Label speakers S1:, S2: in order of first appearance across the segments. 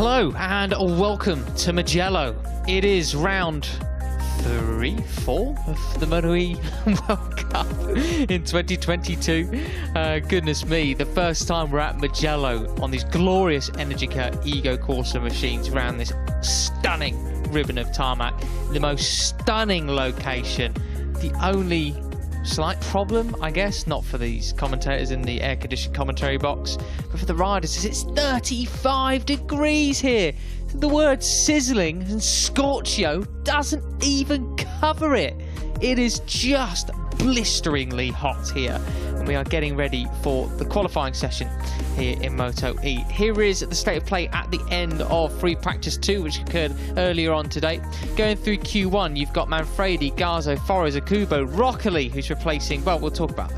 S1: Hello and welcome to Mugello. It is round 3, 4 of the MotoGP World Cup in 2022. Goodness me, the first time we're at Mugello on these glorious Energica Ego Corsa machines around this stunning ribbon of tarmac, the most stunning location. The only slight problem, I guess, not for these commentators in the air-conditioned commentary box, but for the riders, is it's 35 degrees here. The word sizzling and scorchio doesn't even cover it. It is just blisteringly hot here, and we are getting ready for the qualifying session here in Moto E. Here is the state of play at the end of free practice 2, which occurred earlier on today. Going through Q1, you've got Manfredi, Garzo, Forres, Akubo, Roccoli, who's replacing, well, we'll talk about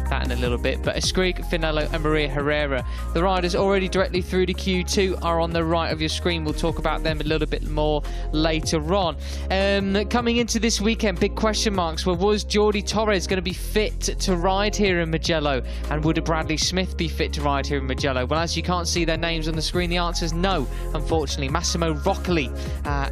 S1: that in a little bit, but Escrigg, Finello and Maria Herrera. The riders already directly through to Q2 are on the right of your screen. We'll talk about them a little bit more later on. Coming into this weekend, big question marks. Well, was Jordi Torres going to be fit to ride here in Mugello? And would Bradley Smith be fit to ride here in Mugello? Well, as you can't see their names on the screen, the answer is no, unfortunately. Massimo Roccoli,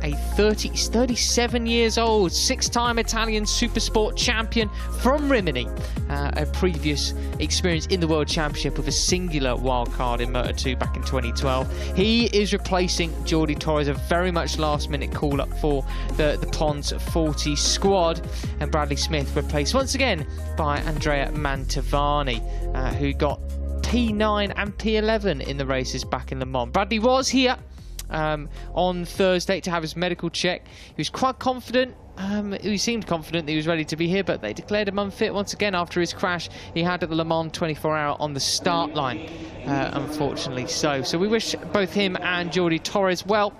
S1: he's 37 years old, 6-time Italian Supersport champion from Rimini, a previous experience in the World Championship with a singular wildcard in Moto2 back in 2012. He is replacing Jordi Torres, a very much last-minute call-up for the Pons 40 squad, and Bradley Smith replaced once again by Andrea Mantovani, who got P9 and P11 in the races back in Le Mans. Bradley was here on Thursday to have his medical check. He was quite confident. He seemed confident that he was ready to be here, but they declared him unfit once again after his crash he had at the Le Mans 24-hour on the start line, unfortunately. So we wish both him and Jordi Torres well.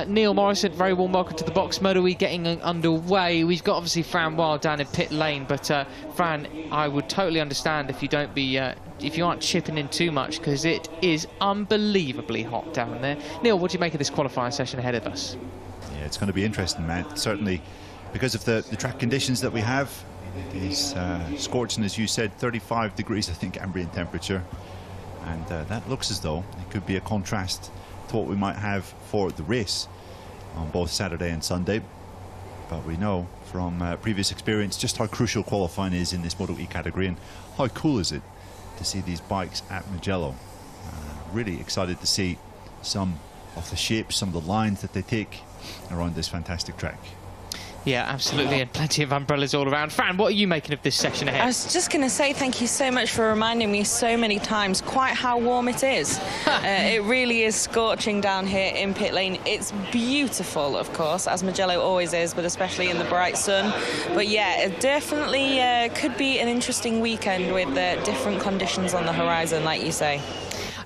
S1: Neil Morrison, very warm welcome to the box. Moto E getting underway. We've got obviously Fran Wild down in pit lane, but Fran, I would totally understand if you don't be, if you aren't chipping in too much, because it is unbelievably hot down there. Neil, what do you make of this qualifying session ahead of us?
S2: Yeah, it's going to be interesting, Matt. Certainly, because of the track conditions that we have, it's scorching, as you said, 35 degrees, I think, ambient temperature, and that looks as though it could be a contrast to what we might have for the race on both Saturday and Sunday. But we know from previous experience just how crucial qualifying is in this Moto E category, and how cool is it to see these bikes at Mugello. Really excited to see some of the shapes, some of the lines that they take around this fantastic track.
S1: Yeah, absolutely, and plenty of umbrellas all around. Fran, what are you making of this section ahead?
S3: I was just going to say thank you so much for reminding me so many times quite how warm it is. It really is scorching down here in pit lane. It's beautiful, of course, as Mugello always is, but especially in the bright sun. But yeah, it definitely could be an interesting weekend with different conditions on the horizon, like you say.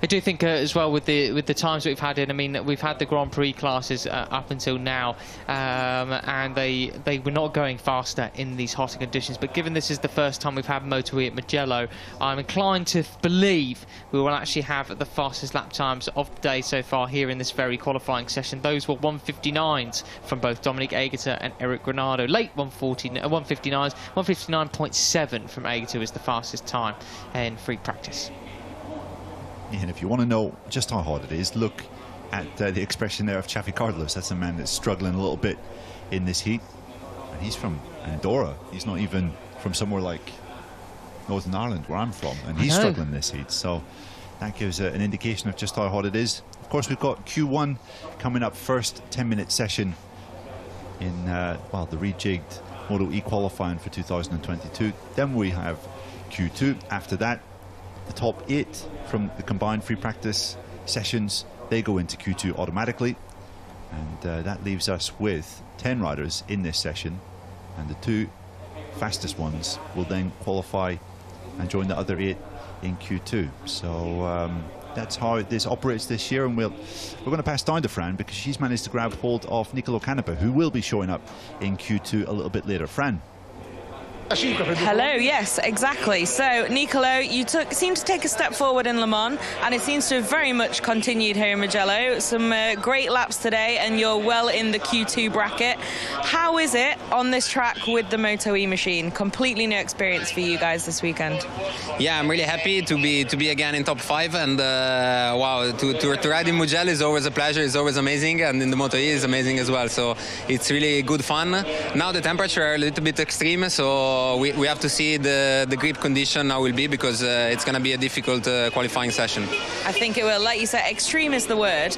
S1: I do think as well with the times that we've had in, I mean, we've had the Grand Prix classes up until now, and they were not going faster in these hotter conditions. But given this is the first time we've had Moto E at Mugello, I'm inclined to believe we will actually have the fastest lap times of the day so far here in this very qualifying session. Those were 1:59s from both Dominic Aegerter and Eric Granado. Late 1:59s, 1:59.7 from Aegerter is the fastest time in free practice.
S2: And if you want to know just how hot it is, look at the expression there of Chaffee Carlos. That's a man that's struggling a little bit in this heat. And he's from Andorra. He's not even from somewhere like Northern Ireland, where I'm from. And he's struggling in this heat. So that gives an indication of just how hot it is. Of course, we've got Q1 coming up first, 10-minute session in, well, the rejigged Moto E qualifying for 2022. Then we have Q2. After that, the top 8 from the combined free practice sessions, they go into Q2 automatically, and that leaves us with 10 riders in this session, and the 2 fastest ones will then qualify and join the other 8 in Q2. So that's how this operates this year, and we're going to pass down to Fran because she's managed to grab hold of Nicolo Canepa, who will be showing up in Q2 a little bit later. Fran.
S3: Hello, yes, exactly. So, Nicolo, you seemed to take a step forward in Le Mans, and it seems to have very much continued here in Mugello. Some great laps today, and you're well in the Q2 bracket. How is it on this track with the Moto E machine? Completely new experience for you guys this weekend.
S4: Yeah, I'm really happy to be again in top 5, and wow, to ride in Mugello is always a pleasure. It's always amazing, and in the Moto E is amazing as well. So it's really good fun. Now the temperature are a little bit extreme, so we have to see the grip condition how will be, because it's going to be a difficult qualifying session.
S3: I think it will. Like you said, extreme is the word.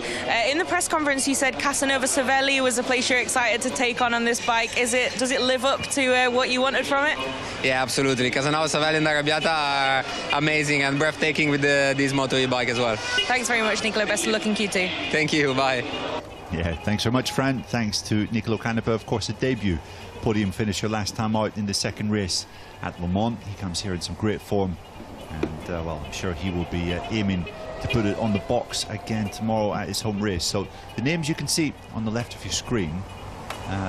S3: In the press conference, you said Casanova Cervelli was a place you're excited to take on this bike. Does it live up to what you wanted from it?
S4: Yeah, absolutely. Casanova Cervelli and Arrabbiata are amazing and breathtaking with this Moto E bike as well.
S3: Thanks very much, Nicolo. Best of luck in Q2.
S4: Thank you. Bye.
S2: Yeah, thanks very much, Fran. Thanks to Nicolo Canepa, of course, a debut podium finisher last time out in the second race at Le Mans. He comes here in some great form, and well, I'm sure he will be aiming to put it on the box again tomorrow at his home race. So the names you can see on the left of your screen,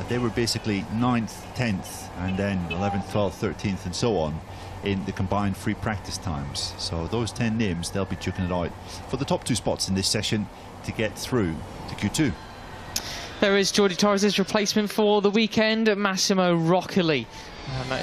S2: they were basically 9th, 10th, and then 11th, 12th, 13th, and so on in the combined free practice times. So those 10 names, they'll be duking it out for the top 2 spots in this session to get through to Q2.
S1: There is Jordi Torres' replacement for the weekend, Massimo Roccoli,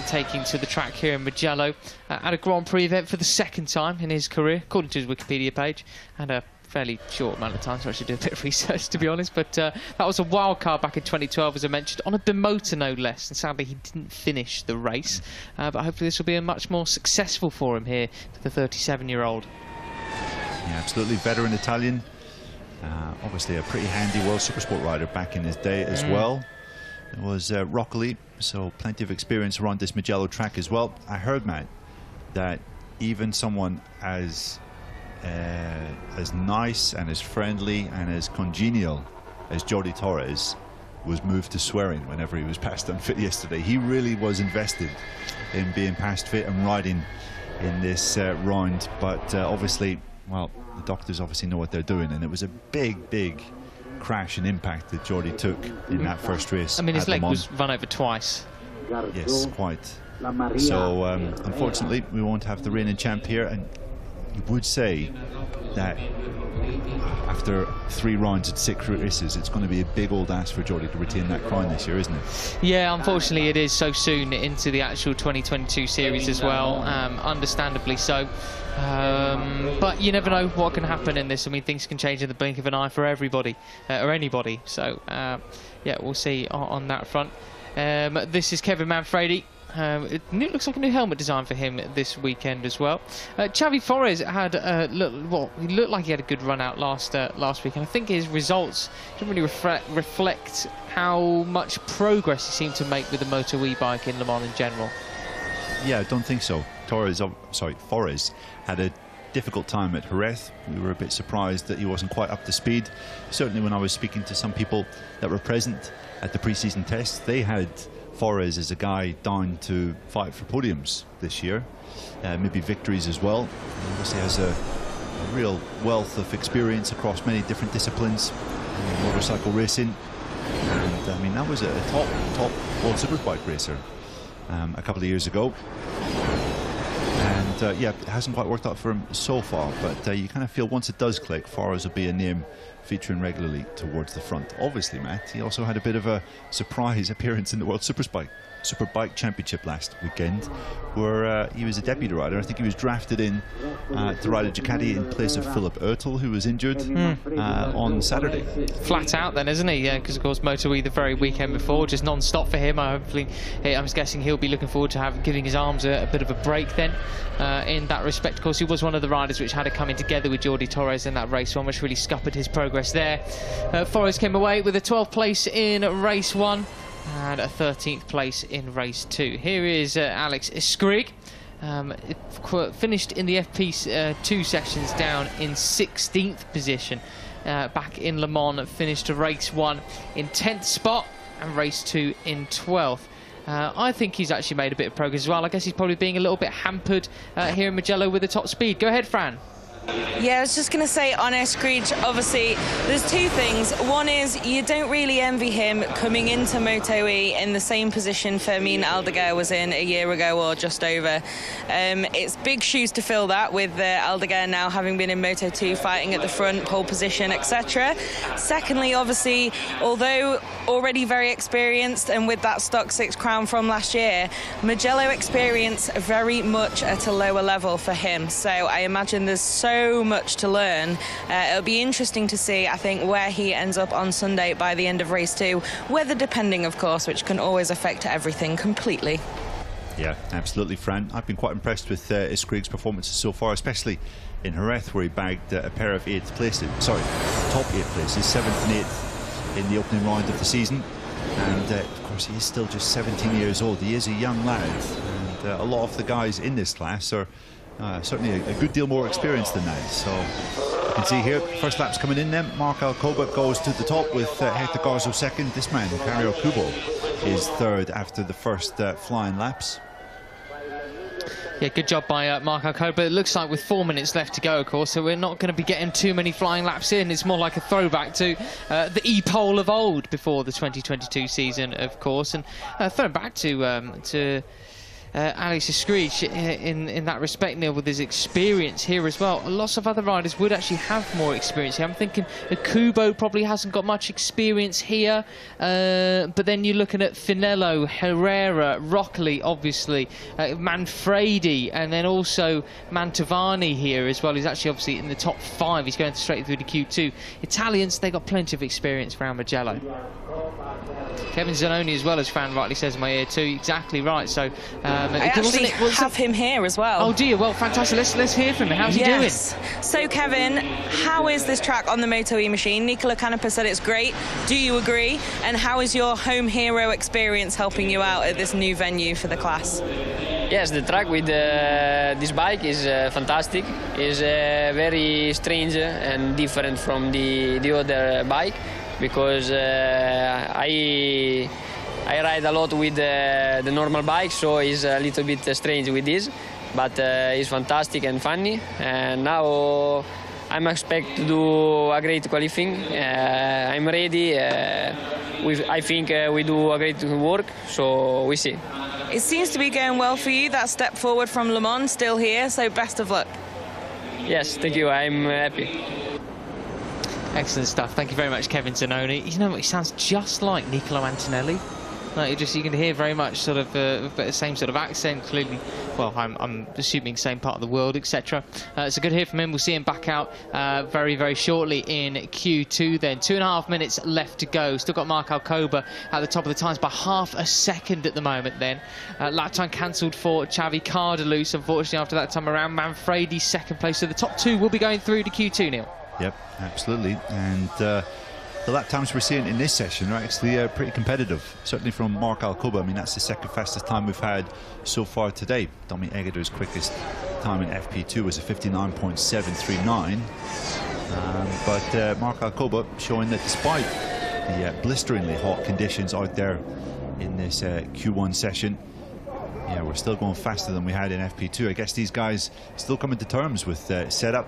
S1: taking to the track here in Mugello at a Grand Prix event for the second time in his career, according to his Wikipedia page, and a fairly short amount of time, so I should do a bit of research, to be honest. But that was a wild card back in 2012, as I mentioned, on a bimotor no less, and sadly he didn't finish the race. But hopefully this will be a much more successful for him here, for the 37-year-old.
S2: Yeah, absolutely. Veteran Italian. Obviously a pretty handy World Supersport rider back in his day as well. It was Roccoli, so plenty of experience around this Mugello track as well. I heard, Matt, that even someone as nice and as friendly and as congenial as Jordi Torres was moved to swearing whenever he was passed unfit yesterday. He really was invested in being passed fit and riding in this round, but obviously, well, the doctors obviously know what they're doing, and it was a big crash and impact that Jordi took in that first race.
S1: I mean, his leg was run over twice.
S2: Yes, quite. So unfortunately we won't have the reigning champ here, and you would say that after 3 rounds at 6 races, it's going to be a big old ask for Jordi to retain that crown this year, isn't it?
S1: Yeah, unfortunately it is so soon into the actual 2022 series as well, understandably so. But you never know what can happen in this. I mean, things can change in the blink of an eye for everybody, or anybody. So yeah, we'll see on that front. This is Kevin Manfredi. It looks like a new helmet design for him this weekend as well. Xavi Forés had he looked like he had a good run out last week, and I think his results don't really reflect how much progress he seemed to make with the Moto E bike in Le Mans in general.
S2: Yeah, I don't think so. Forés had a difficult time at Jerez. We were a bit surprised that he wasn't quite up to speed. Certainly when I was speaking to some people that were present at the pre-season tests, they had Forés as a guy down to fight for podiums this year, maybe victories as well. He obviously has a real wealth of experience across many different disciplines in motorcycle racing, and I mean, that was a top World Superbike racer a couple of years ago. And yeah, it hasn't quite worked out for him so far, but you kind of feel once it does click, Forés will be a name featuring regularly towards the front. Obviously, Matt, he also had a bit of a surprise appearance in the World Superbike Championship last weekend, where he was a deputy rider. I think he was drafted in to ride a Ducati in place of Philip Oertel, who was injured on Saturday.
S1: Flat out then, isn't he? Yeah, because of course Moto E the very weekend before, just non-stop for him. I'm guessing he'll be looking forward to giving his arms a bit of a break then in that respect. Of course, he was one of the riders which had it coming together with Jordi Torres in that race one, which really scuppered his progress there. Forés came away with a 12th place in race 1 and a 13th place in race 2. Here is Alex Escrigg. Finished in the FP2 sessions down in 16th position back in Le Mans. Finished race 1 in 10th spot and race 2 in 12th. I think he's actually made a bit of progress as well. I guess he's probably being a little bit hampered here in Mugello with the top speed. Go ahead, Fran.
S3: Yeah, I was just going to say on Escrigg, obviously, there's two things. One is you don't really envy him coming into Moto E in the same position Fermin Aldeguer was in a year ago or just over. It's big shoes to fill that with Aldeguer now having been in Moto 2, fighting at the front, pole position, etc. Secondly, obviously, although already very experienced and with that stock 6 crown from last year, Mugello experience very much at a lower level for him. So I imagine there's so much to learn. It'll be interesting to see, I think, where he ends up on Sunday by the end of race 2. Weather depending, of course, which can always affect everything completely.
S2: Yeah, absolutely, Fran. I've been quite impressed with Escrigg's performances so far, especially in Jerez, where he bagged a pair of top 8 places, 7th and 8th in the opening round of the season. And of course, he is still just 17 years old. He is a young lad, and a lot of the guys in this class are certainly a good deal more experienced than that. So you can see here, first lap's coming in then. Marc Alcoba goes to the top with Hector Garzo second. This man, Mario Kubo, is third after the first flying laps.
S1: Yeah, good job by Marc Alcoba. It looks like with 4 minutes left to go, of course, so we're not going to be getting too many flying laps in. It's more like a throwback to the E-pole of old before the 2022 season, of course, and throwing back to Alex Escrigg in that respect, Neil, with his experience here as well. Lots of other riders would actually have more experience here. I'm thinking Kubo probably hasn't got much experience here, but then you're looking at Finello, Herrera, Roccoli, obviously, Manfredi, and then also Mantovani here as well. He's actually obviously in the top 5. He's going straight through to Q2. Italians, they got plenty of experience around Mugello. Kevin Zanoni as well, as Fran rightly says in my ear too. Exactly right. So
S3: I actually have him here as well.
S1: Oh dear, well fantastic. Let's hear from him. How's he doing?
S3: So Kevin, how is this track on the Moto E machine? Nicola Canepa said it's great. Do you agree? And how is your home hero experience helping you out at this new venue for the class?
S5: Yes, the track with this bike is fantastic. It's very strange and different from the other bike, because I ride a lot with the normal bike, so it's a little bit strange with this, but it's fantastic and funny. And now I'm expect to do a great qualifying. I'm ready. I think we do a great work, so we see.
S3: It seems to be going well for you. That step forward from Le Mans still here, so best of luck.
S5: Yes, thank you. I'm happy.
S1: Excellent stuff. Thank you very much, Kevin Zanoni. You know what? He sounds just like Niccolo Antonelli. Like you can hear very much sort of the same sort of accent. Clearly, well, I'm assuming same part of the world, etc. So good to hear from him. We'll see him back out very, very shortly in Q2 then. 2.5 minutes left to go. Still got Marc Alcoba at the top of the times by half a second at the moment then. Lap time cancelled for Xavi Cardelus, unfortunately, after that time around. Manfredi second place. So the top 2 will be going through to Q2, Neil.
S2: Yep, absolutely. And the lap times we're seeing in this session are actually pretty competitive, certainly from Marc Alcoba. I mean, that's the second fastest time we've had so far today. Domi Egeter's quickest time in FP2 was a 59.739. But Marc Alcoba showing that despite the blisteringly hot conditions out there in this Q1 session, yeah, we're still going faster than we had in FP2. I guess these guys still coming to terms with setup,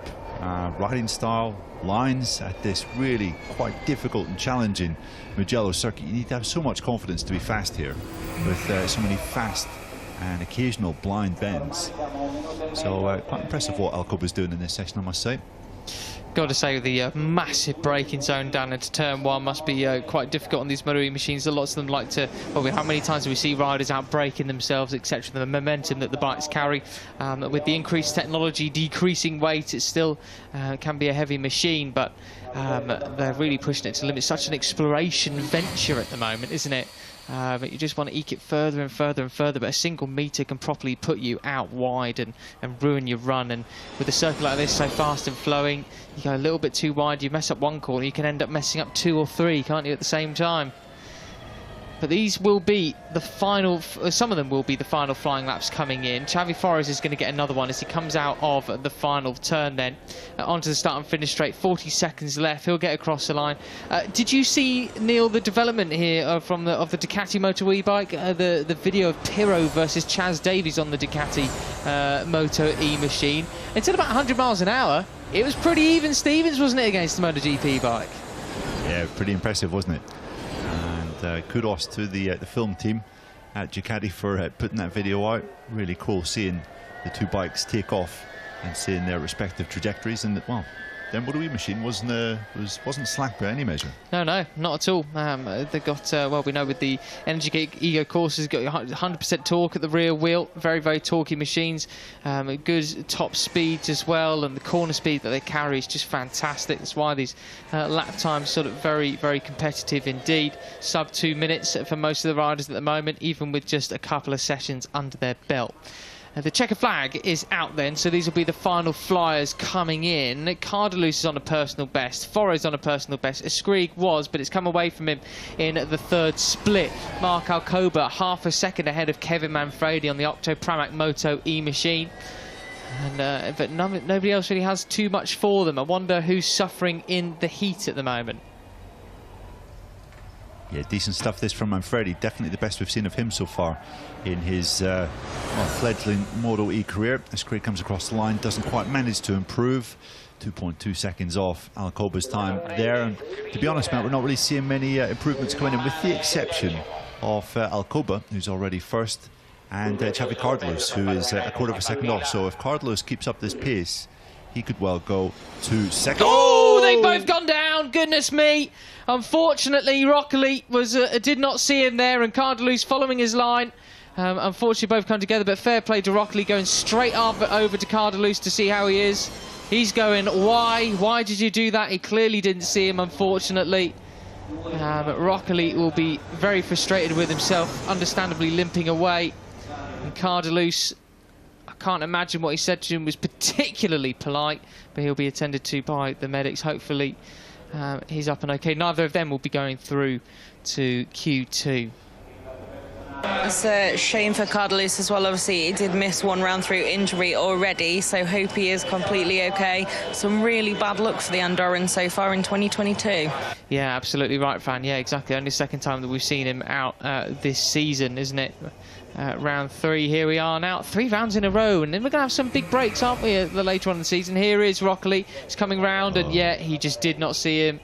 S2: riding style, lines at this really quite difficult and challenging Mugello circuit. You need to have so much confidence to be fast here, with so many fast and occasional blind bends. So quite impressive what Alcoba's doing in this session, I must say.
S1: Got to say, the massive braking zone down into turn 1 must be quite difficult on these MotoE machines. Lots of them like to, well, how many times do we see riders out braking themselves, etc. The momentum that the bikes carry, with the increased technology, decreasing weight, it still can be a heavy machine, but they're really pushing it to limit. Such an exploration venture at the moment, isn't it? But you just want to eke it further and further and further, but a single metre can properly put you out wide and ruin your run. And with a circuit like this, so fast and flowing, you go a little bit too wide, you mess up one corner, you can end up messing up 2 or 3, can't you, at the same time? But these will be the final, some of them will be the final flying laps coming in. Xavi Flores is going to get another one as he comes out of the final turn then. Onto the start and finish straight, 40 seconds left, he'll get across the line. Did you see, Neil, the development here of the Ducati Moto E bike? The video of Pirro versus Chaz Davies on the Ducati Moto E machine. It's at about 100 miles an hour. it was pretty even Stevens, wasn't it, against the MotoGP bike?
S2: Yeah, pretty impressive, wasn't it? And kudos to the film team at Ducati for putting that video out. Really cool seeing the two bikes take off and seeing their respective trajectories. And well, the MotoE machine wasn't slack by any measure. No,
S1: not at all. They got well, we know with the Energy Geek Ego courses, got 100% torque at the rear wheel. Very, very torquey machines. Good top speeds as well, and the corner speed that they carry is just fantastic. That's why these lap times sort of very, very competitive indeed. Sub 2 minutes for most of the riders at the moment, even with just a couple of sessions under their belt. The checker flag is out then, so these will be the final flyers coming in. Cardelus is on a personal best, Forres on a personal best, Escrigg was, but it's come away from him in the third split. Mark Alcoba half a second ahead of Kevin Manfredi on the Octo Pramac Moto E machine. And, but nobody else really has too much for them. I wonder who's suffering in the heat at the moment.
S2: Yeah, decent stuff this from Manfredi. Definitely the best we've seen of him so far in his fledgling Moto E career. Escrigg comes across the line, doesn't quite manage to improve. 2.2 seconds off Alcoba's time there. And to be honest, Matt, we're not really seeing many improvements coming in, with the exception of Alcoba, who's already first, and Xavi Cardelus, who is a quarter of a second off. So if Cardelus keeps up this pace, he could well go 2 seconds.
S1: Oh, they've both gone down. Goodness me. Unfortunately, Roccoli did not see him there, and Cardelus following his line. Unfortunately, both come together, but fair play to Roccoli, going straight over to Cardelus to see how he is. He's going, why? Why did you do that? He clearly didn't see him, unfortunately. But Roccoli will be very frustrated with himself, understandably limping away. And Cardelus, I can't imagine what he said to him was particularly polite, but he'll be attended to by the medics. Hopefully he's up and okay. Neither of them will be going through to Q2.
S3: It's a shame for Cardelus as well. Obviously, he did miss one round through injury already, so hope he is completely okay. Some really bad luck for the Andorran so far in 2022.
S1: Yeah, absolutely right, Fran. Yeah, exactly. Only the second time that we've seen him out this season, isn't it? Round 3, here we are now. 3 rounds in a row, and then we're going to have some big breaks, aren't we, later on in the season. Here is Roccoli. He's coming round, and yeah, he just did not see him.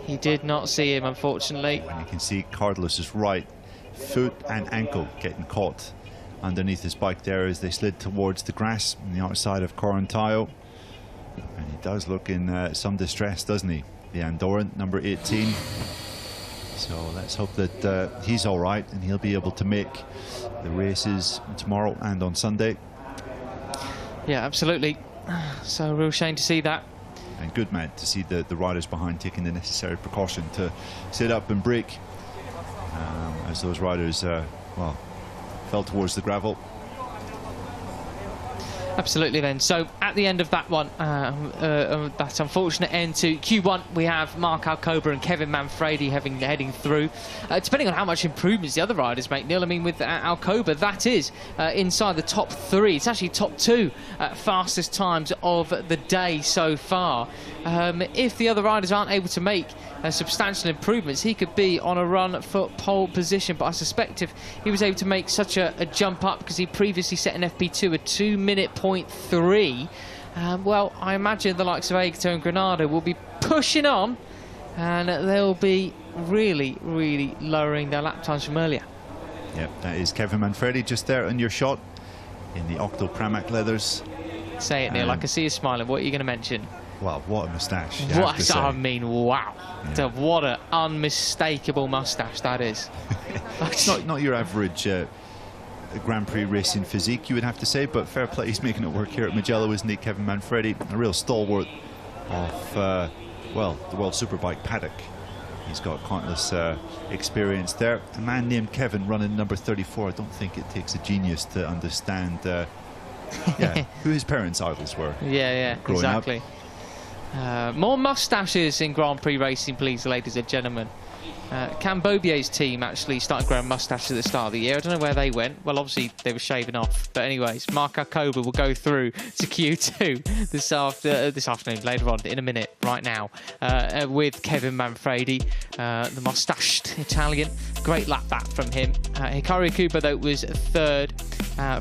S1: He did not see him, unfortunately.
S2: And you can see Cardelus's right foot and ankle getting caught underneath his bike there as they slid towards the grass on the outside of Corantayo. And he does look in some distress, doesn't he? The Andorran, number 18. So let's hope that he's all right and he'll be able to make the races tomorrow and on Sunday.
S1: Yeah, absolutely. So a real shame to see that.
S2: And good, Matt, to see the riders behind taking the necessary precaution to sit up and brake as those riders, well, fell towards the gravel.
S1: Absolutely then. So at the end of that one, that unfortunate end to Q1, we have Mark Alcoba and Kevin Manfredi heading through. Depending on how much improvements the other riders make, Neil, I mean, with Alcoba, that is inside the top 3. It's actually top 2 fastest times of the day so far. If the other riders aren't able to make substantial improvements, he could be on a run for pole position. But I suspect if he was able to make such a jump up, because he previously set an FP2 a 2:03, well, I imagine the likes of Aegerter and Granado will be pushing on, and they'll be really, really lowering their lap times from earlier.
S2: Yep, that is Kevin Manfredi just there on your shot in the Octo Pramac leathers.
S1: Say it, Neil. I can see you smiling. What are you going to mention?
S2: Well, what a moustache.
S1: What, I mean, wow. Yeah. What an unmistakable moustache that is.
S2: It's not your average Grand Prix racing physique, you would have to say, but fair play, he's making it work here at Mugello, isn't he, Kevin Manfredi? A real stalwart of, well, the World Superbike paddock. He's got countless experience there. A man named Kevin running number 34. I don't think it takes a genius to understand who his parents' idols were.
S1: Yeah, exactly. More moustaches in Grand Prix racing, please, ladies and gentlemen. Cambobier's team actually started growing moustaches at the start of the year. I don't know where they went. Well, obviously they were shaving off. But anyways, Mark Arcoba will go through to Q2 this afternoon, later on, in a minute, right now, with Kevin Manfredi, the moustached Italian. Great lap back from him. Hikaru Ikubo, though, was third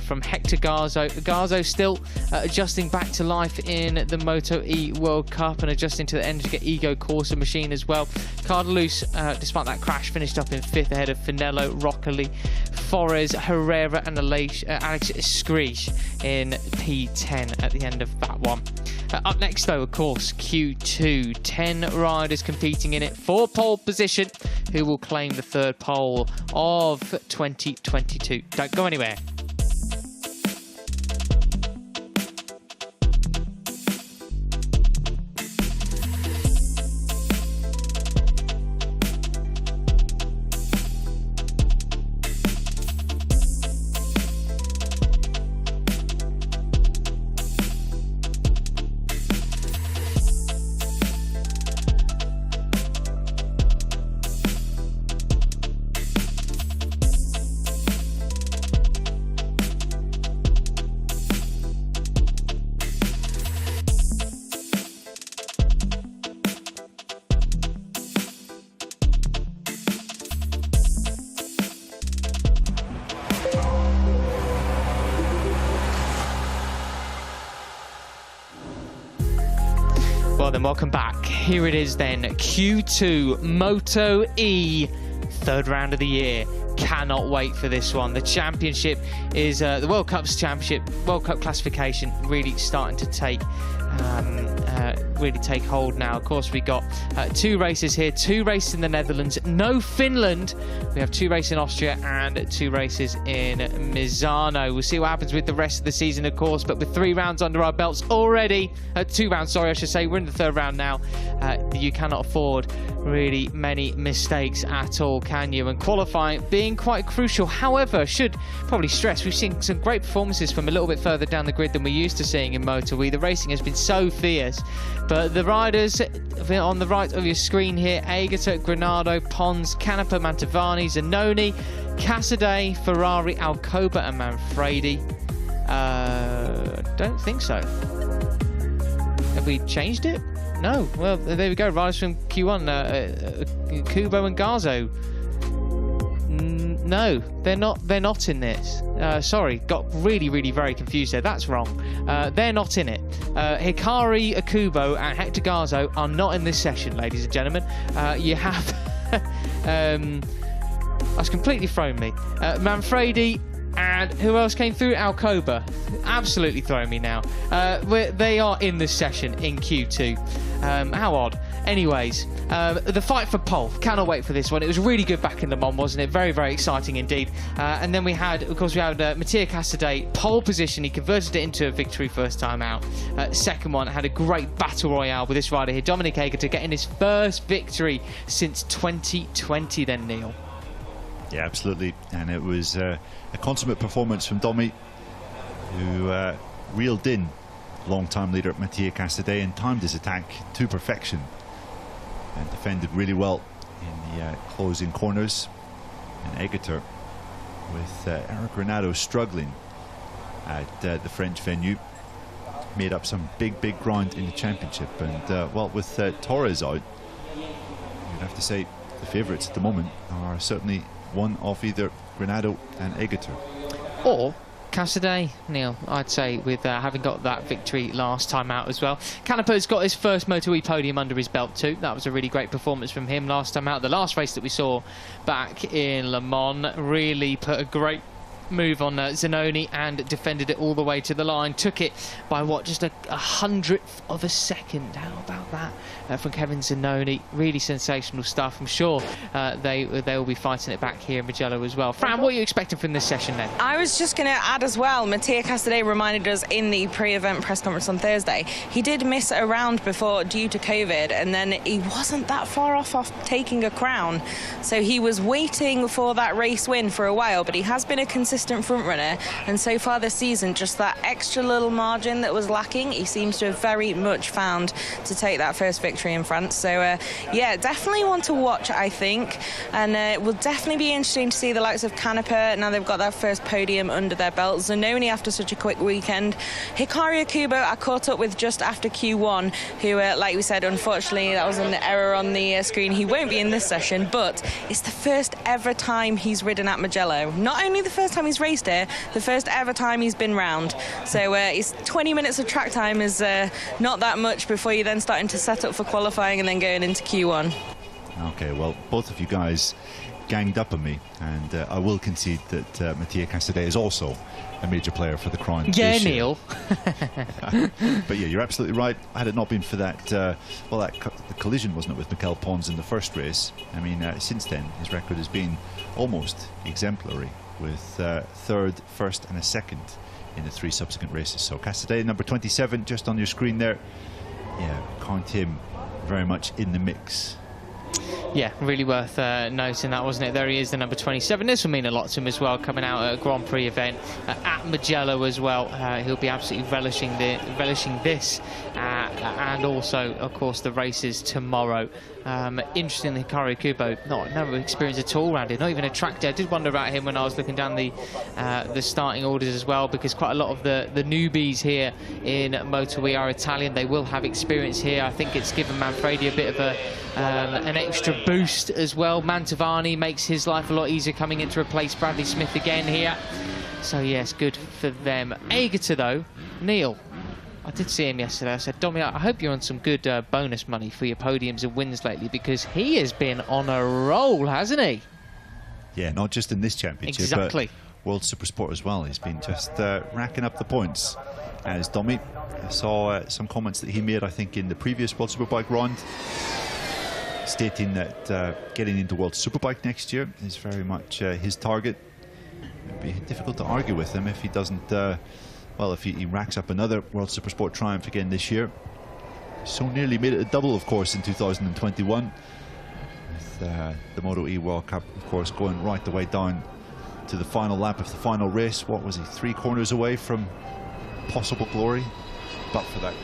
S1: from Hector Garzo. Garzo still adjusting back to life in the Moto E World Cup and adjusting to the Energy Ego Corsa machine as well. Cardalus, despite that crash, finished up in 5th ahead of Finello, Roccoli, Forres, Herrera and Alex Escrigg in P10 at the end of that one. Up next, though, of course, Q2. 10 riders competing in it for pole position, who will claim the third pole of 2022. Don't go anywhere. Well then, welcome back. Here it is then, Q2 Moto E, third round of the year. Cannot wait for this one. The championship is the World Cup's championship, World Cup classification really starting to take hold now. Of course, we got 2 races here, 2 races in the Netherlands, no Finland. We have 2 races in Austria and 2 races in Misano. We'll see what happens with the rest of the season, of course, but with 3 rounds under our belts already, 2 rounds, sorry, I should say, we're in the 3rd round now. You cannot afford really many mistakes at all, can you? And qualifying being quite crucial. However, should probably stress, we've seen some great performances from a little bit further down the grid than we're used to seeing in Moto E. The racing has been so fierce, but the riders on the right of your screen here: Aegerter, Granado, Pons, Canepa, Mantovani, Zanoni, Casadei, Ferrari, Alcoba and Manfredi. Don't think so. Have we changed it? No. Well, there we go. Riders from Q1, Kubo and Garzo. No, they're not. They're not in this. Sorry, got really very confused there. That's wrong. They're not in it. Hikari Akubo and Hector Garzo are not in this session, ladies and gentlemen. You have that's completely thrown me. Manfredi and who else came through? Alcoba. Absolutely throwing me now. They are in this session in Q2. How odd. Anyways, the fight for pole. Cannot wait for this one. It was really good back in Le Mans, wasn't it? Very exciting indeed. And then we had, of course, Mattia Casadei, pole position. He converted it into a victory first time out. Second one, had a great battle royale with this rider here, Dominic Aegerter, getting his first victory since 2020 then, Neil.
S2: Yeah, absolutely. And it was a consummate performance from Domi, who reeled in long-time leader Mattia Casadei and timed his attack to perfection and defended really well in the closing corners. And Aegerter, with Eric Granado struggling at the French venue, made up some big ground in the championship. And well, with Torres out, you'd have to say the favourites at the moment are certainly one of either Granado and Aegerter.
S1: Or Casadei, Neil, I'd say, with having got that victory last time out as well. Canepa's got his first Moto E podium under his belt too. That was a really great performance from him last time out. The last race that we saw back in Le Mans really put a great move on Zanoni and defended it all the way to the line. Took it by what, just a 100th of a second. How about that from Kevin Zanoni? Really sensational stuff. I'm sure they will be fighting it back here in Mugello as well. Fran, what are you expecting from this session then?
S3: I was just going to add as well, Mattia Casadei reminded us in the pre-event press conference on Thursday, he did miss a round before due to COVID, and then he wasn't that far off taking a crown. So he was waiting for that race win for a while, but he has been a consistent consistent front runner, and so far this season, just that extra little margin that was lacking, he seems to have very much found to take that first victory in France. So yeah, definitely one to watch, I think, and it will definitely be interesting to see the likes of Canepa now they've got that first podium under their belt. Zanoni after such a quick weekend. Hikaru Kubo I caught up with just after Q1, who like we said, unfortunately that was an error on the screen. He won't be in this session, but it's the first ever time he's ridden at Mugello. Not only the first time he's raced here, the first ever time he's been round. So it's 20 minutes of track time is not that much before you're then starting to set up for qualifying and then going into Q1.
S2: Okay, well, both of you guys ganged up on me, and I will concede that Mattia Casadei is also a major player for the Crown.
S1: Yeah, Neil.
S2: But yeah, you're absolutely right. Had it not been for that, the collision, wasn't it, with Mikel Pons in the first race? I mean, since then, his record has been almost exemplary, with third, first and a second in the 3 subsequent races. So Casadei, number 27, just on your screen there. Yeah, count him very much in the mix.
S1: Yeah, really worth noting that, wasn't it? There he is, the number 27. This will mean a lot to him as well, coming out at a Grand Prix event at Mugello as well. He'll be absolutely relishing this, and also, of course, the races tomorrow. Interestingly, Hikaru Kubo, no experience at all around it, not even a track day. I did wonder about him when I was looking down the starting orders as well, because quite a lot of the newbies here in Moto2 are Italian. They will have experience here. I think it's given Manfredi a bit of an extra boost as well. Mantovani makes his life a lot easier coming in to replace Bradley Smith again here. So yes, good for them. Aegerter though, Neil, I did see him yesterday. I said, Domi, I hope you're on some good bonus money for your podiums and wins lately, because he has been on a roll, hasn't he?
S2: Yeah, not just in this championship,
S1: exactly,
S2: but World Supersport as well. He's been just racking up the points. As Domi, I saw some comments that he made, I think, in the previous World Superbike round, stating that getting into World Superbike next year is very much his target. It'd be difficult to argue with him if he doesn't, well, if he racks up another World Supersport triumph again this year. So nearly made it a double, of course, in 2021. With the MotoE World Cup, of course, going right the way down to the final lap of the final race. What was he, 3 corners away from possible glory, but for that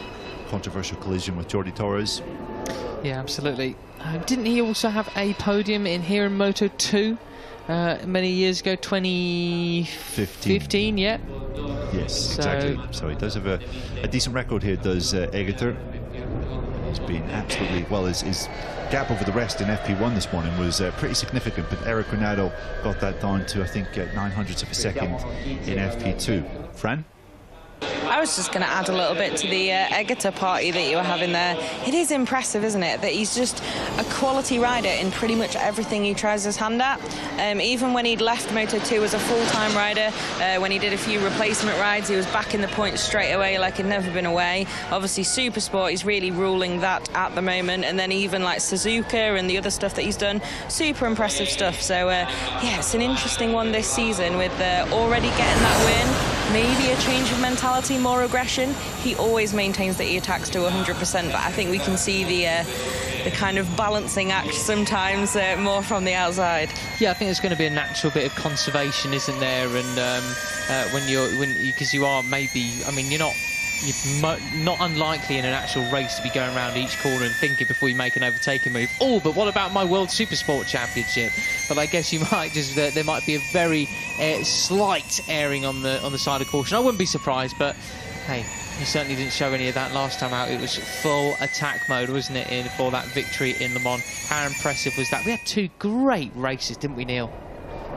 S2: controversial collision with Jordi Torres.
S1: Yeah, absolutely. Didn't he also have a podium in here in Moto2 many years ago, 2015? Yeah.
S2: Yes, exactly. So he does have a decent record here, does Aegerter. He's been absolutely, well, his gap over the rest in FP1 this morning was pretty significant, but Eric Granado got that down to, I think, 900ths of a second in FP2. Fran?
S3: I was just going to add a little bit to the Aegerter party that you were having there. It is impressive, isn't it, that he's just a quality rider in pretty much everything he tries his hand at. Even when he'd left Moto2 as a full-time rider, when he did a few replacement rides, he was back in the points straight away like he'd never been away. Obviously, Supersport, he's really ruling that at the moment. And then even like Suzuka and the other stuff that he's done, super impressive stuff. So, yeah, it's an interesting one this season with already getting that win. Maybe a change of mentality, more aggression. He always maintains that he attacks to 100%, but I think we can see the kind of balancing act sometimes more from the outside.
S1: Yeah, I think there's going to be a natural bit of conservation, isn't there? And because you are maybe, I mean, you're not unlikely in an actual race to be going around each corner and thinking before you make an overtaking move, oh, but what about my World Supersport Championship? But I guess you might just, there might be a very slight erring on the side of caution. I wouldn't be surprised, but hey, he certainly didn't show any of that last time out. It was full attack mode, wasn't it, for that victory in Le Mans? How impressive was that? We had 2 great races, didn't we, Neil?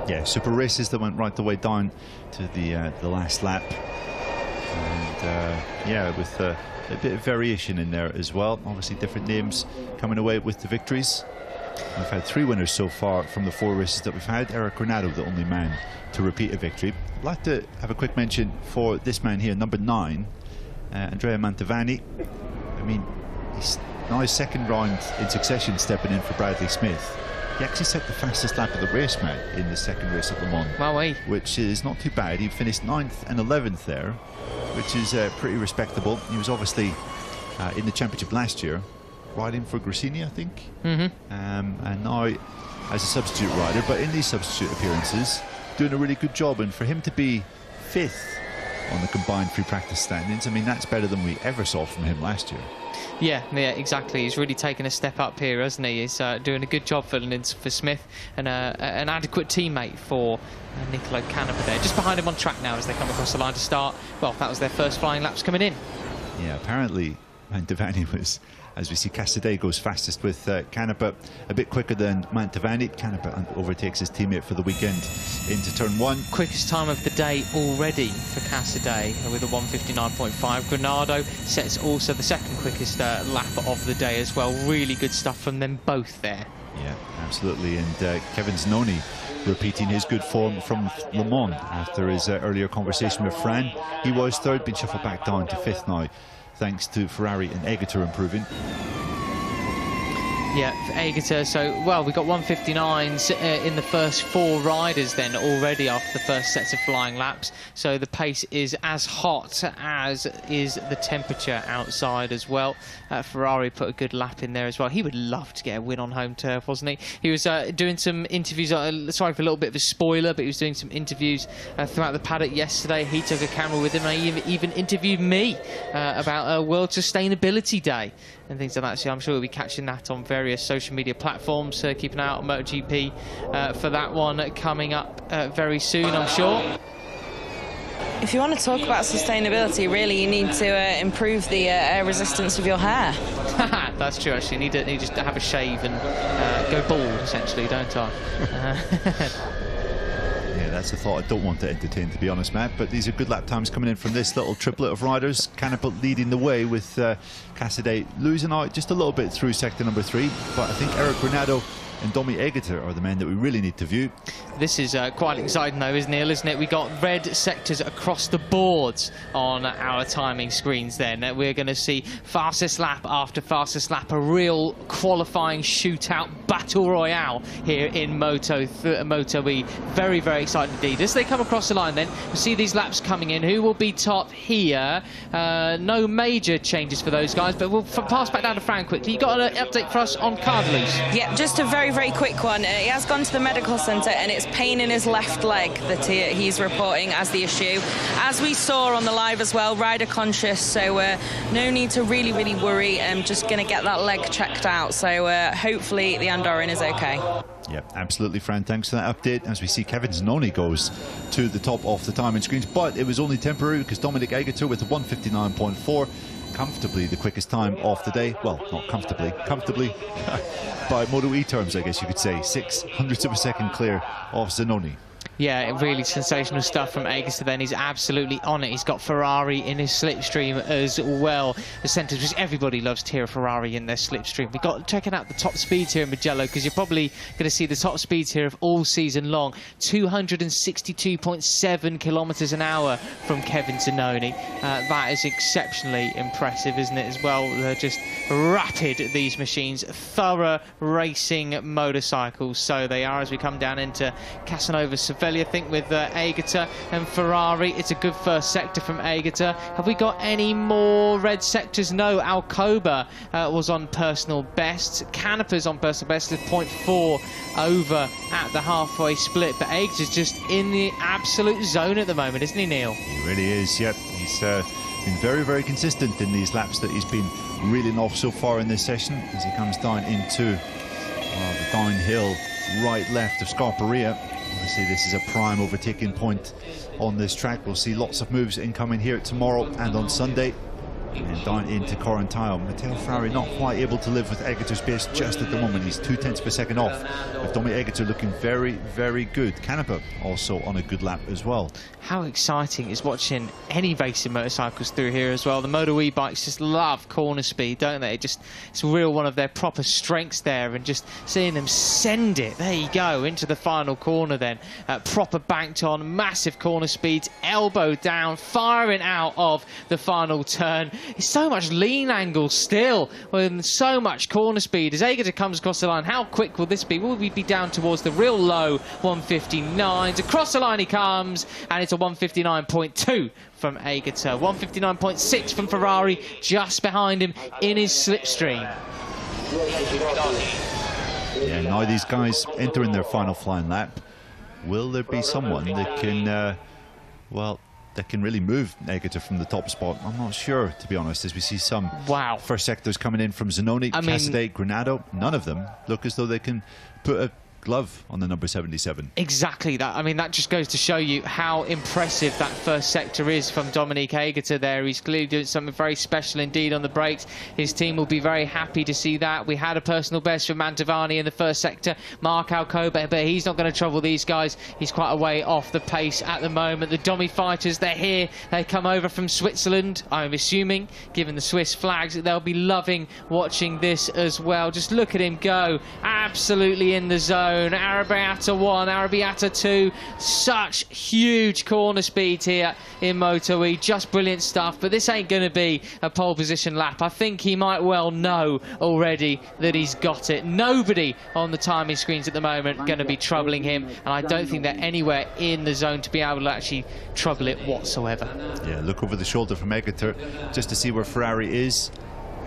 S2: Yeah, super races that went right the way down to the last lap. And yeah, with a bit of variation in there as well. Obviously different names coming away with the victories. We've had 3 winners so far from the 4 races that we've had. Eric Granado, the only man to repeat a victory. I'd like to have a quick mention for this man here, number 9, Andrea Mantovani. I mean, he's now his 2nd round in succession stepping in for Bradley Smith. He actually set the fastest lap of the race, man, in the 2nd race at Le Mans.
S1: Wow,
S2: which is not too bad. He finished 9th and 11th there, which is pretty respectable. He was obviously in the championship last year, riding for Gresini, I think. And now as a substitute rider, but in these substitute appearances, doing a really good job. And for him to be 5th on the combined free practice standings, I mean, that's better than we ever saw from him last year.
S1: Yeah, exactly. He's really taken a step up here, hasn't he? He's doing a good job filling in for Smith, and an adequate teammate for Nicolo Canepa there. Just behind him on track now as they come across the line to start. Well, that was their first flying laps coming in. Yeah,
S2: apparently Mantovani was, as we see, Casadei goes fastest with Canepa a bit quicker than Mantovani. Canepa overtakes his teammate for the weekend into turn 1.
S1: Quickest time of the day already for Casadei with a 1:59.5. Granado sets also the second quickest lap of the day as well. Really good stuff from them both there.
S2: Yeah, absolutely. And Kevin Zanoni repeating his good form from Le Mans after his earlier conversation with Fran. He was 3rd, been shuffled back down to 5th now, thanks to Ferrari and Egerter improving.
S1: Yeah, for Egerter, so, well, we've got 1:59s in the first 4 riders then already after the first sets of flying laps. So the pace is as hot as is the temperature outside as well. Ferrari put a good lap in there as well. He would love to get a win on home turf, wasn't he? He was doing some interviews, sorry for a little bit of a spoiler, but he was doing some interviews throughout the paddock yesterday. He took a camera with him and he even interviewed me about World Sustainability Day and things like that. So I'm sure we'll be catching that on various social media platforms. Keep an eye out on MotoGP for that one coming up very soon, I'm sure.
S3: If you want to talk about sustainability, really, you need to improve the air resistance of your hair.
S1: That's true, actually. You need just to have a shave and go bald, essentially, don't I?
S2: Yeah, that's a thought I don't want to entertain, to be honest, Matt. But these are good lap times coming in from this little triplet of riders. Canepa leading the way with Casadei losing out just a little bit through sector number 3. But I think Eric Granado and Domi Egerter are the men that we really need to view.
S1: This is quite exciting though, isn't it? We got red sectors across the boards on our timing screens then. We're going to see fastest lap after fastest lap, a real qualifying shootout battle royale here in Moto E. Very, very exciting indeed. As they come across the line then, we see these laps coming in. Who will be top here? No major changes for those guys, but we'll pass back down to Fran quickly. You got an update for us on Cardelus?
S3: Yeah, just a very quick one. He has gone to the medical centre and it's pain in his left leg that he's reporting as the issue. As we saw on the live as well, rider conscious, so no need to really worry. I'm just going to get that leg checked out, so hopefully the Andorran is okay.
S2: Yep, absolutely, Fran. Thanks for that update. As we see, Kevin Zanoni goes to the top of the timing screens, but it was only temporary because Dominic Egerter with a 1:59.4. comfortably the quickest time of the day. Well, not comfortably by Moto E terms, I guess you could say. 0.06 of a second clear of Zanoni.
S1: Yeah, really sensational stuff from Egerter then. He's absolutely on it. He's got Ferrari in his slipstream as well. The centres, which everybody loves to hear a Ferrari in their slipstream. We've got checking out the top speeds here in Mugello, because you're probably going to see the top speeds here of all season long. 262.7 kilometres an hour from Kevin Zanoni. That is exceptionally impressive, isn't it, as well? They're just rapid, these machines. Thorough racing motorcycles. So they are, as we come down into Casanova Cervelli, I think, with Egerter and Ferrari. It's a good first sector from Egerter. Have we got any more red sectors? No. Alcoba was on personal best. Canepa's on personal best with 0.4 over at the halfway split. But Egerter's just in the absolute zone at the moment, isn't he, Neil?
S2: He really is, yep. He's been very consistent in these laps that he's been reeling off so far in this session as he comes down into the downhill right left of Scarperia. Obviously, this is a prime overtaking point on this track. We'll see lots of moves incoming here tomorrow and on Sunday. And down into Correntile. Matteo Ferrari not quite able to live with Egerter's pace just at the moment. He's 0.2 of a second off, with Domi Egerter looking very good. Canepa also on a good lap as well.
S1: How exciting is watching any racing motorcycles through here as well. The Moto E bikes just love corner speed, don't they? It's real one of their proper strengths there, and just seeing them send it, there you go, into the final corner then. Proper banked on, massive corner speeds, elbow down, firing out of the final turn. It's so much lean angle still, with so much corner speed. As Egerter comes across the line, how quick will this be? Will we be down towards the real low 159s? Across the line he comes, and it's a 159.2 from Egerter. 159.6 from Ferrari, just behind him in his slipstream.
S2: Yeah, now these guys entering their final flying lap. will there be someone that can, well, that can really move Egerter from the top spot? I'm not sure, to be honest, as we see some first sectors coming in from Zanoni, Casadei, Granado. None of them look as though they can put a glove on the number 77.
S1: Exactly that. I mean, that just goes to show you how impressive that first sector is from Dominique Egerter there. He's clearly doing something very special indeed on the brakes. His team will be very happy to see that. We had a personal best for Mantovani in the first sector, Mark Alcoba, but he's not going to trouble these guys. He's quite a way off the pace at the moment. The Domi fighters, they're here. They come over from Switzerland, I'm assuming, given the Swiss flags, they'll be loving watching this as well. Just look at him go, absolutely in the zone. Arrabbiata 1, Arrabbiata 2, such huge corner speed here in Moto E, just brilliant stuff. But this ain't going to be a pole position lap. I think he might well know already that he's got it. Nobody on the timing screens at the moment going to be troubling him, and I don't think they're anywhere in the zone to be able to actually trouble it whatsoever.
S2: Yeah, look over the shoulder from Egerter just to see where Ferrari is.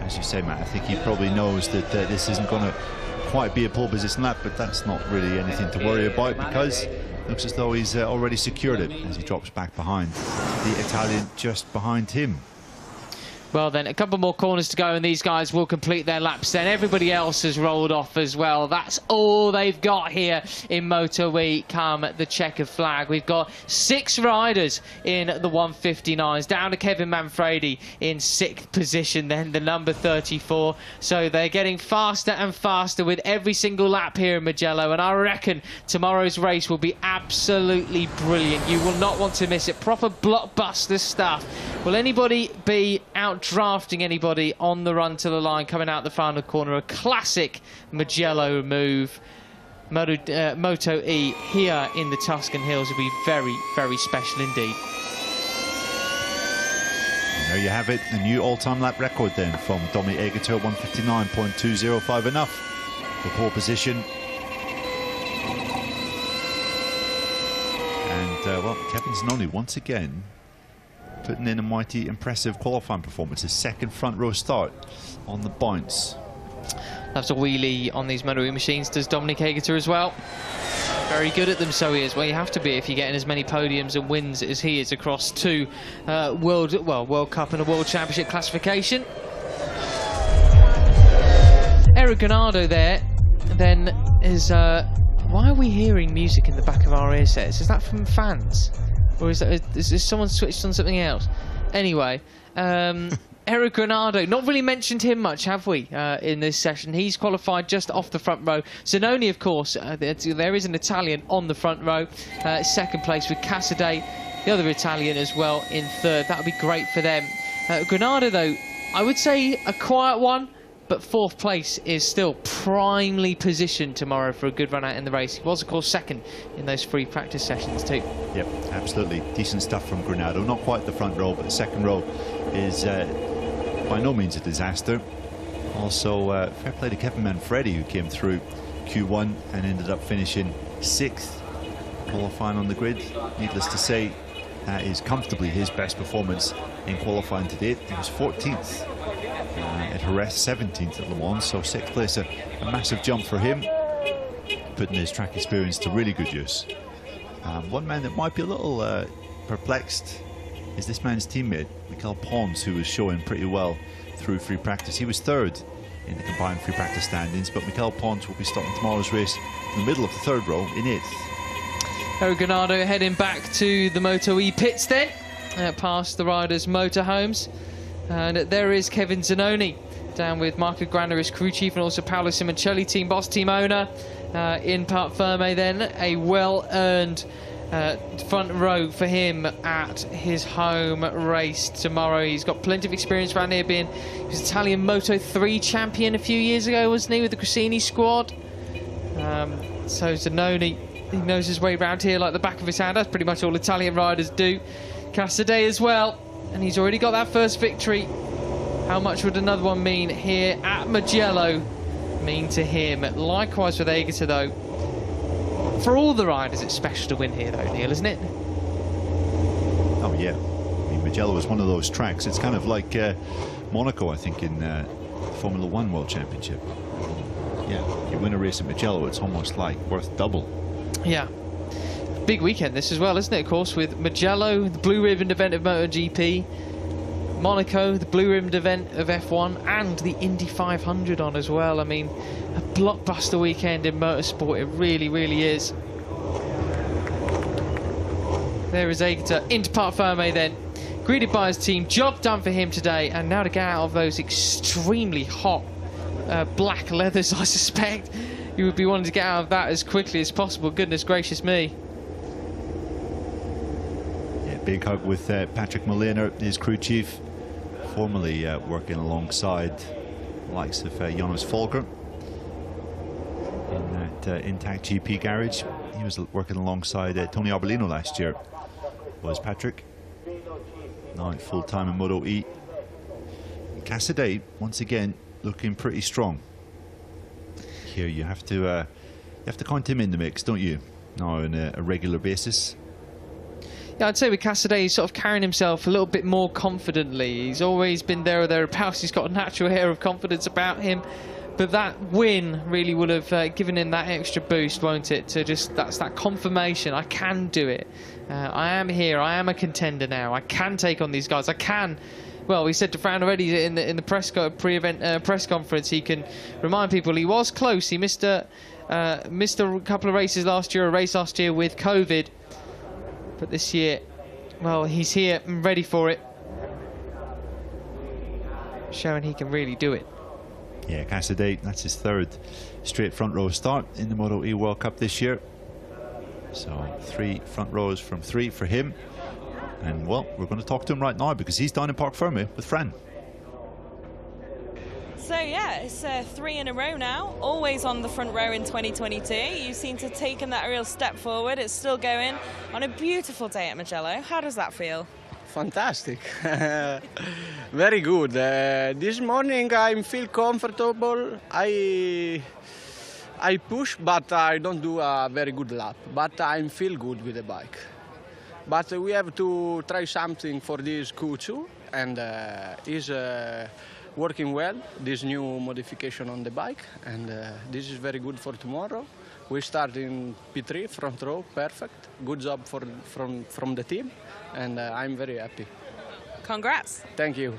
S2: As you say, Matt, I think he probably knows that this isn't going to quite be a pole position lap, but that's not really anything to worry about, because it looks as though he's already secured it as he drops back behind the Italian just behind him.
S1: Well then, a couple more corners to go and these guys will complete their laps then. Everybody else has rolled off as well. That's all they've got here in Moto E come the checkered flag. We've got 6 riders in the 159s, down to Kevin Manfredi in 6th position then, the number 34. So they're getting faster and faster with every single lap here in Mugello, and I reckon tomorrow's race will be absolutely brilliant. You will not want to miss it. Proper blockbuster stuff. Will anybody be out drafting anybody on the run to the line coming out the final corner? A classic Mugello move. Moto E here in the Tuscan Hills will be very, very special indeed.
S2: And there you have it, the new all-time lap record then from Dominique Egerter, 159.205, enough for pole position. And well, Kevin Zanoni once again putting in a mighty impressive qualifying performance. His second front row start on the bounce.
S1: Loves a wheelie on these MotoE machines, does Dominique Egerter as well. Very good at them, so he is. Well, you have to be if you're getting as many podiums and wins as he is across 2 World Cup and a World Championship classification. Eric Granado there then is... why are we hearing music in the back of our ear sets? Is that from fans? Or is someone switched on something else? Anyway, Eric Granado, not really mentioned him much, have we, in this session? He's qualified just off the front row. Zanoni, of course, there is an Italian on the front row. 2nd place with Casadei, the other Italian as well in 3rd. That would be great for them. Granado, though, I would say a quiet one, but 4th place is still primely positioned tomorrow for a good run out in the race. He was, of course, 2nd in those free practice sessions too. Yep,
S2: absolutely. Decent stuff from Granado. Not quite the front row, but the 2nd row is by no means a disaster. Also, fair play to Kevin Manfredi, who came through Q1 and ended up finishing 6th, qualifying on the grid. Needless to say, that is comfortably his best performance in qualifying to date. He was 14th. At Jerez, 17th at Le Mans, so 6th place, a massive jump for him, putting his track experience to really good use. One man that might be a little perplexed is this man's teammate, Mikel Pons, who was showing pretty well through free practice. He was 3rd in the combined free practice standings, but Mikel Pons will be starting tomorrow's race in the middle of the 3rd row in 8th.
S1: Eric Granado heading back to the Moto E pits then, past the riders' motorhomes. And there is Kevin Zanoni down with Marco Granda as crew chief, and also Paolo Simoncelli, team boss, team owner, in part Ferme then. A well-earned front row for him at his home race tomorrow. He's got plenty of experience around here, he was Italian Moto 3 champion a few years ago, wasn't he, with the Cressini squad. So Zanoni, he knows his way around here like the back of his hand, as pretty much all Italian riders do. Casadei as well. And he's already got that first victory. How much would another one mean here at Mugello mean to him? Likewise with Egerter, though. For all the riders, it's special to win here, though, Neil, isn't it?
S2: Oh, yeah. I mean, Mugello is one of those tracks. It's kind of like Monaco, I think, in Formula 1 World Championship. Yeah, you win a race at Mugello, it's almost like worth double.
S1: Yeah. big weekend this as well, isn't it? Of course, with Mugello, the blue ribbon event of MotoGP, Monaco, the blue ribbon event of F1, and the Indy 500 on as well. I mean, a blockbuster weekend in motorsport. It really, really is. There is Aegerter into Parc Ferme then, greeted by his team. Job done for him today, and now to get out of those extremely hot black leathers, I suspect. You would be wanting to get out of that as quickly as possible. Goodness gracious me.
S2: Yeah, big hug with Patrick Molina, his crew chief, formerly working alongside the likes of Jonas Folger in that Intact GP garage. He was working alongside Tony Arbolino last year, was Patrick. Now full-time in Moto E. Casadei, once again, looking pretty strong. Here you have to count him in the mix, don't you? Now on a regular basis.
S1: Yeah, I'd say with Casadei, he's sort of carrying himself a little bit more confidently. He's always been there or thereabouts. He's got a natural air of confidence about him. But that win really would have given him that extra boost, won't it? To just, that's that confirmation. I can do it. I am here. I am a contender now. I can take on these guys. I can. Well, he said to Fran already in the pre-event press conference, he can remind people he was close. He missed a couple of races last year, a race last year with COVID. But this year, well, he's here and ready for it. Showing he can really do it.
S2: Yeah, Casadei, that's his third straight front row start in the Moto E World Cup this year. So 3 front rows from 3 for him. And well, we're going to talk to him right now because he's down in Parc Ferme with Fran.
S3: So yeah, it's 3 in a row now, always on the front row in 2022. You seem to have taken that real step forward. It's still going on a beautiful day at Mugello. How does that feel?
S6: Fantastic. Very good. This morning I feel comfortable. I push, but I don't do a very good lap. But I feel good with the bike. But we have to try something for this Q2, and is working well, this new modification on the bike, and this is very good for tomorrow. We start in P3, front row, perfect. Good job from the team, and I'm very happy.
S3: Congrats.
S6: Thank you.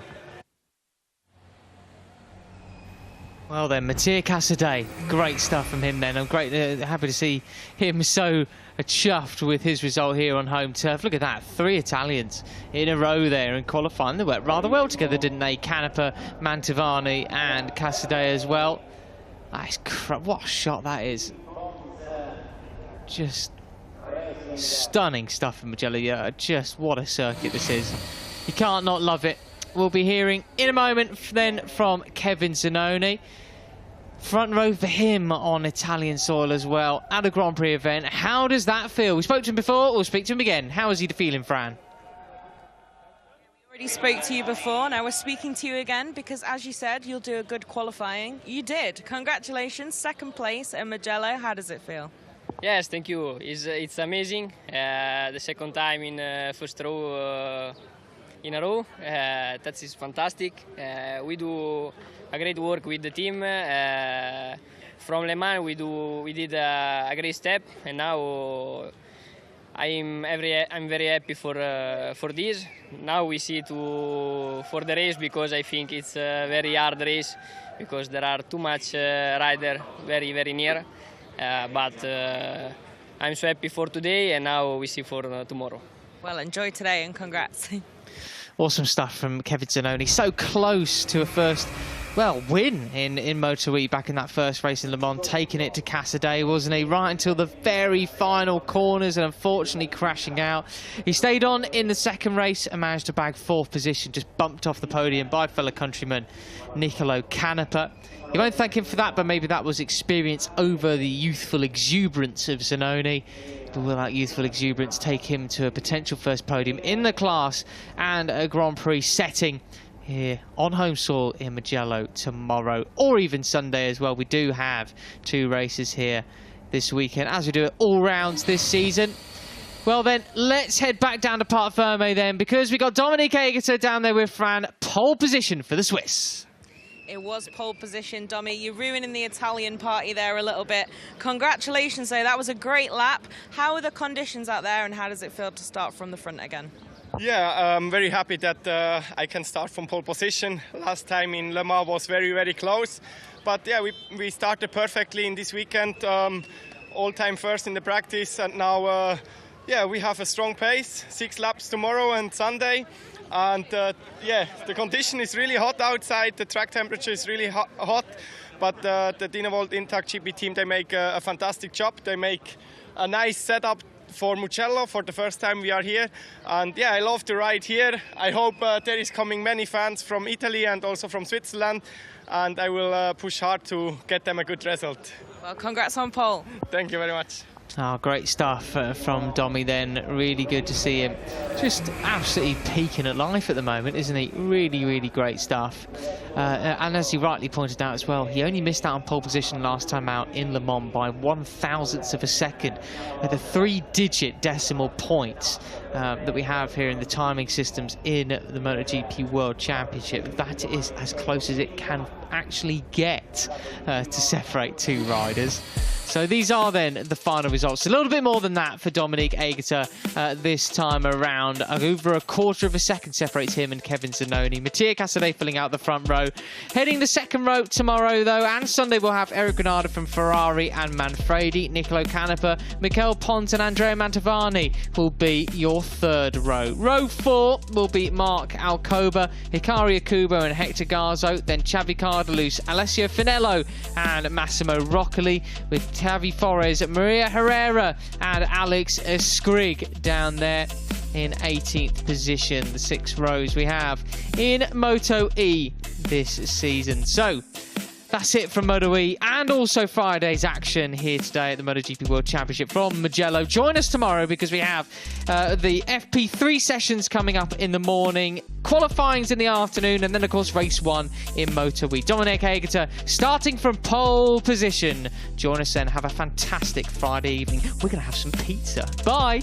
S1: Well then, Mattia Casadei, great stuff from him then. I'm happy to see him so chuffed with his result here on home turf. Look at that, 3 Italians in a row there in qualifying. They worked rather well together, didn't they? Canepa, Mantovani and Casadei as well. What a shot that is. Just stunning stuff from Mugello. Yeah, just what a circuit this is. You can't not love it. We'll be hearing in a moment then from Kevin Zannoni. Front row for him on Italian soil as well at a Grand Prix event. How does that feel? We spoke to him before, we'll speak to him again. How is he feeling, Fran?
S3: We already spoke to you before, now we're speaking to you again because, as you said, you'll do a good qualifying. You did. Congratulations, 2nd place at Mugello. How does it feel?
S5: Yes, thank you. It's amazing. The 2nd time in first row in a row. That is fantastic. We do a great work with the team. From Le Mans we did a great step, and now I'm very happy for this. Now we see for the race, because I think it's a very hard race because there are too much rider very near. But I'm so happy for today, and now we see for tomorrow.
S3: Well, enjoy today and congrats.
S1: Awesome stuff from Kevin Zannoni. So close to a first, well, win in Moto E back in that first race in Le Mans, taking it to Casadei, wasn't he? Right until the very final corners and unfortunately crashing out. He stayed on in the 2nd race and managed to bag 4th position, just bumped off the podium by fellow countryman Nicolo Canepa. You won't thank him for that, but maybe that was experience over the youthful exuberance of Zannoni. But will that youthful exuberance take him to a potential first podium in the class and a Grand Prix setting here on home soil in Mugello tomorrow, or even Sunday as well? We do have 2 races here this weekend, as we do it all rounds this season. Well then, let's head back down to Parc Ferme then, because we got Dominique Aegerter down there with Fran, pole position for the Swiss.
S3: It was pole position, Domi. You're ruining the Italian party there a little bit. Congratulations, though. That was a great lap. How are the conditions out there, and how does it feel to start from the front again?
S7: Yeah, I'm very happy that I can start from pole position. Last time in Le Mans was very, very close. But yeah, we started perfectly in this weekend. All-time first in the practice, and now yeah, we have a strong pace. 6 laps tomorrow and Sunday. And yeah, the condition is really hot outside. The track temperature is really hot. But the Dynavolt Intact GP team, they make a fantastic job. They make a nice setup for Mugello for the first time we are here. And yeah, I love to ride here. I hope there is coming many fans from Italy and also from Switzerland. And I will push hard to get them a good result.
S3: Well, congrats on pole.
S7: Thank you very much.
S1: Oh, great stuff from Domi then. Really good to see him. Just absolutely peaking at life at the moment, isn't he? Really, really great stuff. And as he rightly pointed out as well, he only missed out on pole position last time out in Le Mans by 1/1000th of a second. The 3-digit decimal points that we have here in the timing systems in the MotoGP World Championship. That is as close as it can actually get to separate two riders. So these are then the final results. A little bit more than that for Dominic Aegerter this time around. Over a quarter of a second separates him and Kevin Zanoni. Mattia Casadei filling out the front row. Heading the second row tomorrow, though, and Sunday we'll have Eric Granado from Ferrari and Manfredi. Nicolo Canepa, Mikel Pont and Andrea Mantovani will be your third row. Row 4 will be Mark Alcoba, Hikari Akubo and Hector Garzo. Then Xavi Cardalus, Alessio Finello and Massimo Roccoli, with Tavi Flores, Maria Herrera and Alex Escrigg down there in 18th position. The 6 rows we have in Moto E this season. So that's it from Moto E and also Friday's action here today at the MotoGP World Championship from Mugello. Join us tomorrow because we have the FP3 sessions coming up in the morning, qualifying's in the afternoon, and then of course race 1 in Moto E. Dominic Aegerter starting from pole position. Join us then. Have a fantastic Friday evening. We're going to have some pizza. Bye.